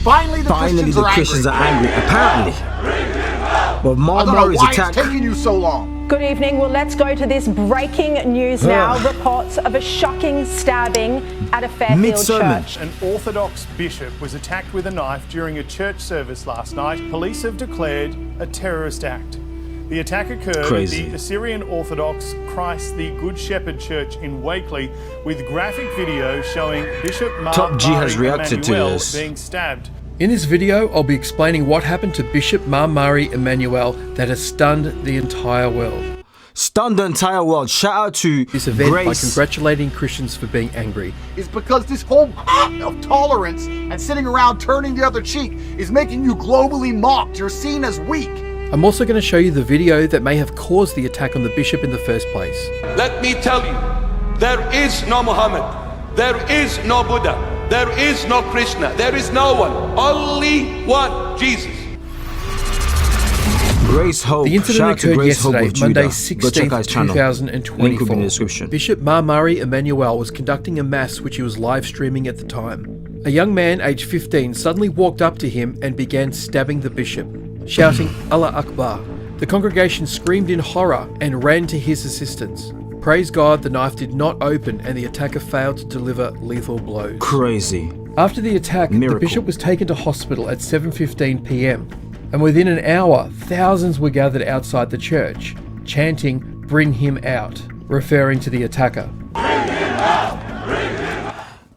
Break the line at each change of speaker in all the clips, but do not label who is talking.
Finally, the Christians are angry.
Apparently. But
I don't know why it's taking you so long.
Good evening. Well, let's go to this breaking news now. Reports of a shocking stabbing at a Fairfield church.
An Orthodox bishop was attacked with a knife during a church service last night. Police have declared a terrorist act. The attack occurred at the Assyrian Orthodox Christ the Good Shepherd Church in Wakeley, with graphic video showing Bishop
Top G has reacted to this.
being stabbed.
In this video, I'll be explaining what happened to Bishop Mari Emmanuel that has stunned the entire world.
Stunned the entire world. Shout out to
this event
Grace.
By congratulating Christians for being angry.
Is because this whole of tolerance and sitting around turning the other cheek is making you globally mocked. You're seen as weak.
I'm also going to show you the video that may have caused the attack on the bishop in the first place.
Let me tell you, there is no Muhammad, there is no Buddha, there is no Krishna, there is no one, only one, Jesus.
Grace Hope.
The incident occurred yesterday, Monday 16th,
2024.
Bishop Mari Emmanuel was conducting a mass which he was live streaming at the time. A young man aged 15 suddenly walked up to him and began stabbing the bishop, shouting Allah Akbar. The congregation screamed in horror and ran to his assistance. Praise God, the knife did not open and the attacker failed to deliver lethal blows.
Crazy.
After the attack,
Miracle.
The bishop was taken to hospital at 7:15 p.m. and within an hour, thousands were gathered outside the church, chanting, "Bring him out," referring to the attacker.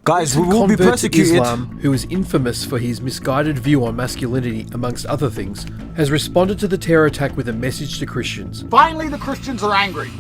Guys, we will be persecuted.
Islam, who is infamous for his misguided view on masculinity, amongst other things, has responded to the terror attack with a message to Christians.
Finally, the Christians are angry.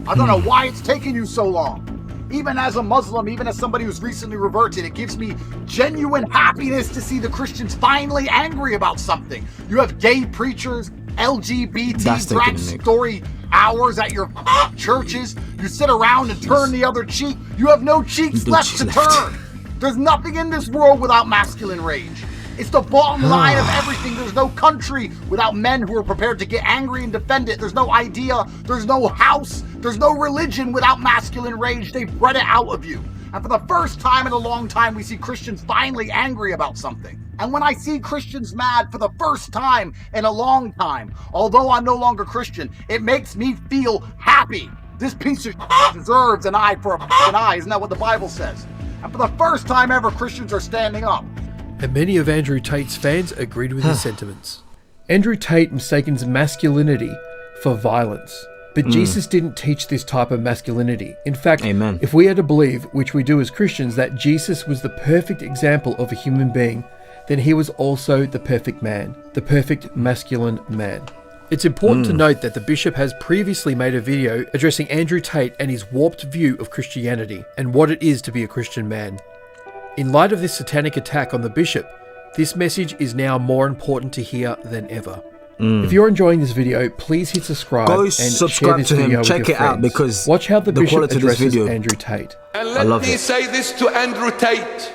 I don't know why it's taking you so long. Even as a Muslim, even as somebody who's recently reverted, it gives me genuine happiness to see the Christians finally angry about something. You have gay preachers, LGBT drag story hours at your churches. You sit around and turn the other cheek. You have no cheeks left to turn. There's nothing in this world without masculine rage. It's the bottom line of everything. There's no country without men who are prepared to get angry and defend it. There's no idea. There's no house. There's no religion without masculine rage. They bred it out of you. And for the first time in a long time, we see Christians finally angry about something. And when I see Christians mad for the first time in a long time, although I'm no longer Christian, it makes me feel happy. This piece of deserves an eye for an eye. Isn't that what the Bible says? And for the first time ever, Christians are standing up.
And many of Andrew Tate's fans agreed with his sentiments. Andrew Tate mistakes masculinity for violence. But Jesus didn't teach this type of masculinity. In fact, if we are to believe, which we do as Christians, that Jesus was the perfect example of a human being, then he was also the perfect man, the perfect masculine man. It's important to note that the bishop has previously made a video addressing Andrew Tate and his warped view of Christianity and what it is to be a Christian man. In light of this satanic attack on the bishop, this message is now more important to hear than ever. If you're enjoying this video, please hit subscribe and share this video with your friends.
Out because
watch how the bishop addresses Andrew Tate.
And let me say this to Andrew Tate.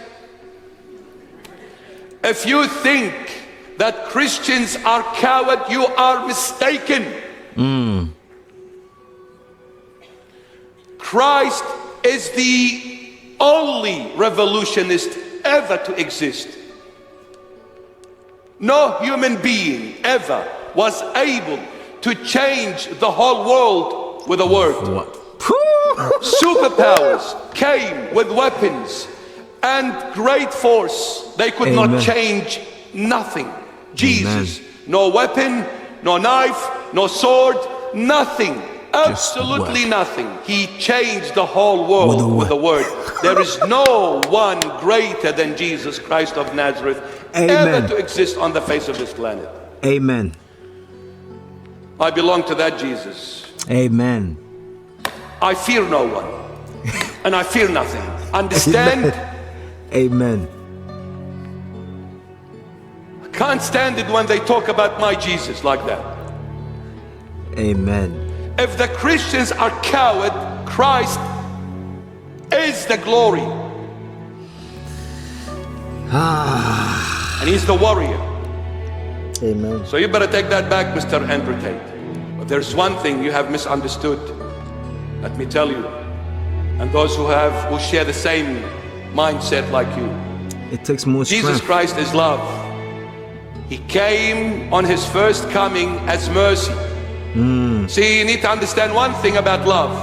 If you think that Christians are coward, you are mistaken. Christ is the only revolutionist ever to exist. No human being ever was able to change the whole world with a word. Superpowers came with weapons and great force. They could not change nothing. Jesus, no weapon, no knife, no sword, nothing. Absolutely nothing. He changed the whole world with a word. There is no one greater than Jesus Christ of Nazareth ever to exist on the face of this planet.
Amen.
I belong to that Jesus.
Amen.
I fear no one. And I fear nothing. Understand?
Amen.
I can't stand it when they talk about my Jesus like that.
Amen.
If the Christians are coward, Christ is the glory. And he's the warrior.
Amen.
So you better take that back, Mr. Andrew Tate. But there's one thing you have misunderstood. Let me tell you. And those who share the same mindset like you.
It takes more strength.
Jesus Christ is love. He came on his first coming as mercy. See, you need to understand one thing about love.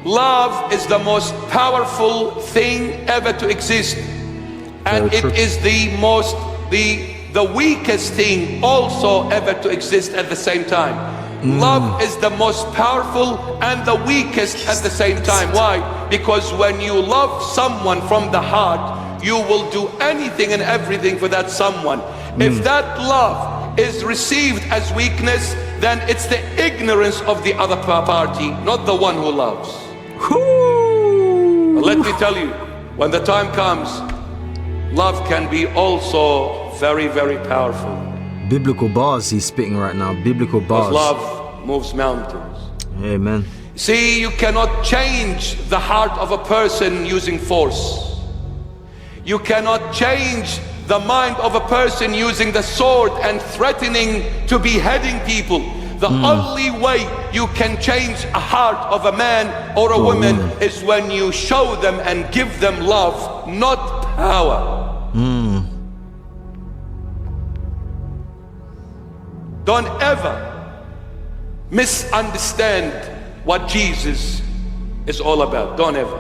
Love is the most powerful thing ever to exist. And it is the weakest thing also ever to exist at the same time. Love is the most powerful and the weakest at the same time. Why? Because when you love someone from the heart, you will do anything and everything for that someone. If that love is received as weakness, then it's the ignorance of the other party, not the one who loves. But let me tell you, when the time comes, love can be also very, very powerful.
Biblical bars he's spitting right now. Biblical bars.
Because love moves mountains.
Amen.
See, you cannot change the heart of a person using force. You cannot change the mind of a person using the sword and threatening to beheading people. The only way you can change a heart of a man or a woman is when you show them and give them love, not power. Don't ever misunderstand what Jesus is all about. Don't ever.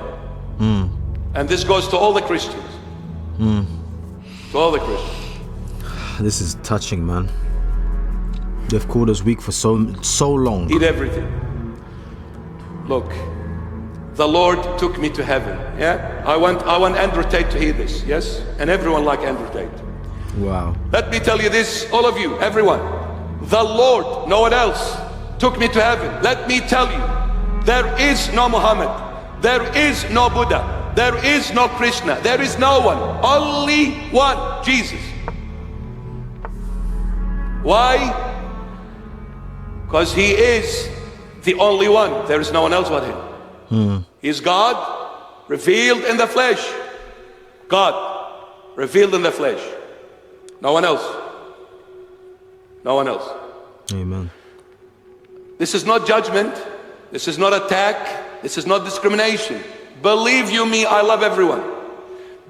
And this goes to all the Christians. To all the Christians.
This is touching, man. They've called us weak for so long.
Did everything. Look, the Lord took me to heaven. Yeah, I want Andrew Tate to hear this. Yes, and everyone like Andrew Tate.
Wow.
Let me tell you this, all of you, everyone. The Lord, no one else, took me to heaven. Let me tell you, there is no Muhammad, there is no Buddha, there is no Krishna, there is no one, only one, Jesus. Why? Because he is the only one. There is no one else but him. He is God revealed in the flesh. God revealed in the flesh. No one else. No one else.
Amen.
This is not judgment. This is not attack. This is not discrimination. Believe you me, I love everyone.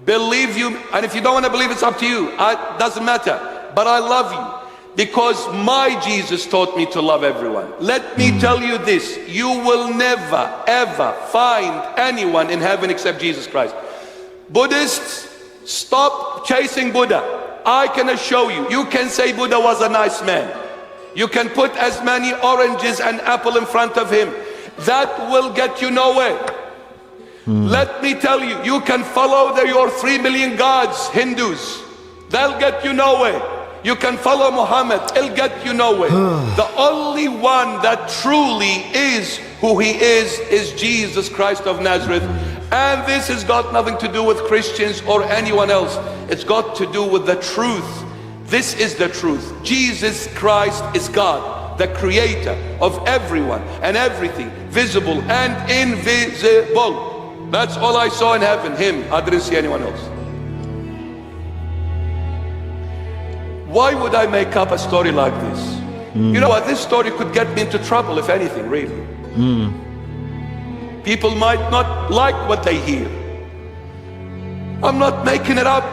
Believe you, and if you don't want to believe, it's up to you. It doesn't matter. But I love you because my Jesus taught me to love everyone. Let me tell you this, you will never ever find anyone in heaven except Jesus Christ. Buddhists, stop chasing Buddha. I can assure you, you can say Buddha was a nice man. You can put as many oranges and apple in front of him. That will get you nowhere. Let me tell you, you can follow your 3 million gods, Hindus. They'll get you nowhere. You can follow Muhammad, it'll get you nowhere. The only one that truly is who he is Jesus Christ of Nazareth. And this has got nothing to do with Christians or anyone else. It's got to do with the truth. This is the truth. Jesus Christ is God, the creator of everyone and everything, visible and invisible. That's all I saw in heaven, him. I didn't see anyone else. Why would I make up a story like this? You know what, this story could get me into trouble, if anything, really. People might not like what they hear. I'm not making it up.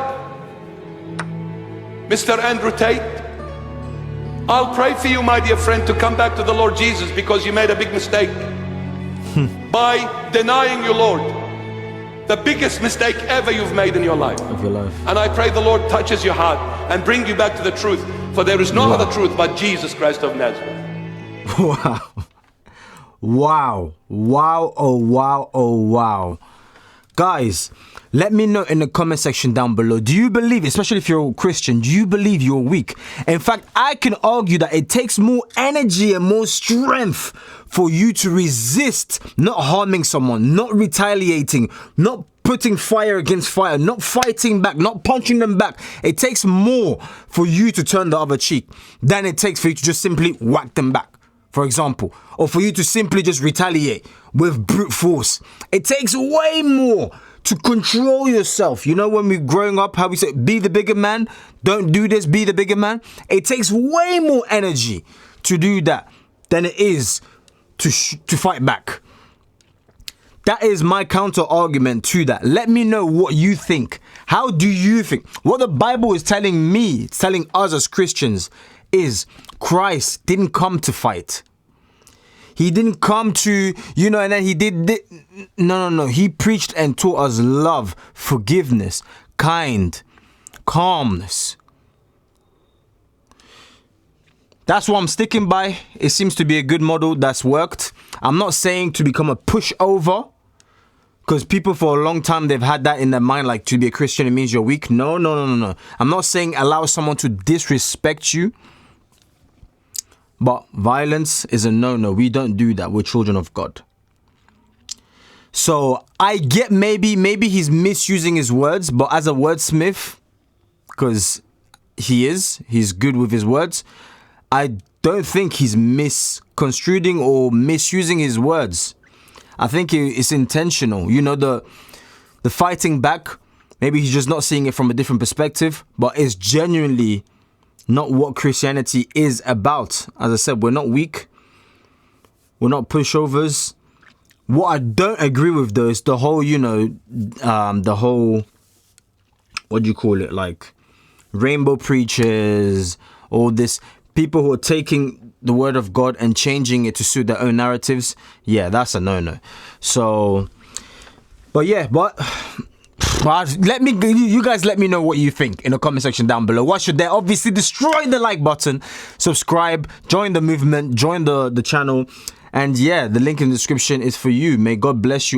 Mr. Andrew Tate, I'll pray for you, my dear friend, to come back to the Lord Jesus, because you made a big mistake by denying your Lord. The biggest mistake ever you've made in your life. And I pray the Lord touches your heart and bring you back to the truth, for there is no other truth but Jesus Christ of Nazareth.
Wow. Wow. Wow. Oh, wow. Oh, wow. Guys, let me know in the comment section down below. Do you believe, especially if you're a Christian, do you believe you're weak? In fact, I can argue that it takes more energy and more strength for you to resist not harming someone, not retaliating, not putting fire against fire, not fighting back, not punching them back. It takes more for you to turn the other cheek than it takes for you to just simply whack them back, for example, or for you to simply just retaliate with brute force. It takes way more to control yourself. You know, when we're growing up, how we say, be the bigger man, don't do this, be the bigger man. It takes way more energy to do that than it is to fight back. That is my counter argument to that. Let me know what you think. How do you think? What the Bible is telling me, it's telling us as Christians, is Christ didn't come to fight. He didn't come to, and then he did. No. He preached and taught us love, forgiveness, kind, calmness. That's what I'm sticking by. It seems to be a good model that's worked. I'm not saying to become a pushover, because people for a long time, they've had that in their mind, like to be a Christian, it means you're weak. No. I'm not saying allow someone to disrespect you. But violence is a no. We don't do that. We're children of God. So I get maybe he's misusing his words, but as a wordsmith, because he's good with his words, I don't think he's misconstruing or misusing his words. I think it's intentional. The fighting back, maybe he's just not seeing it from a different perspective, but it's genuinely not what Christianity is about. As I said, we're not weak. We're not pushovers. What I don't agree with though is the whole, the whole, what do you call it? Like rainbow preachers, all this. People who are taking the word of God and changing it to suit their own narratives. Yeah, that's a no-no. So, but you guys let me know what you think in the comment section down below. What should they? Obviously, destroy the like button, subscribe, join the movement, join the channel. And yeah, the link in the description is for you. May God bless you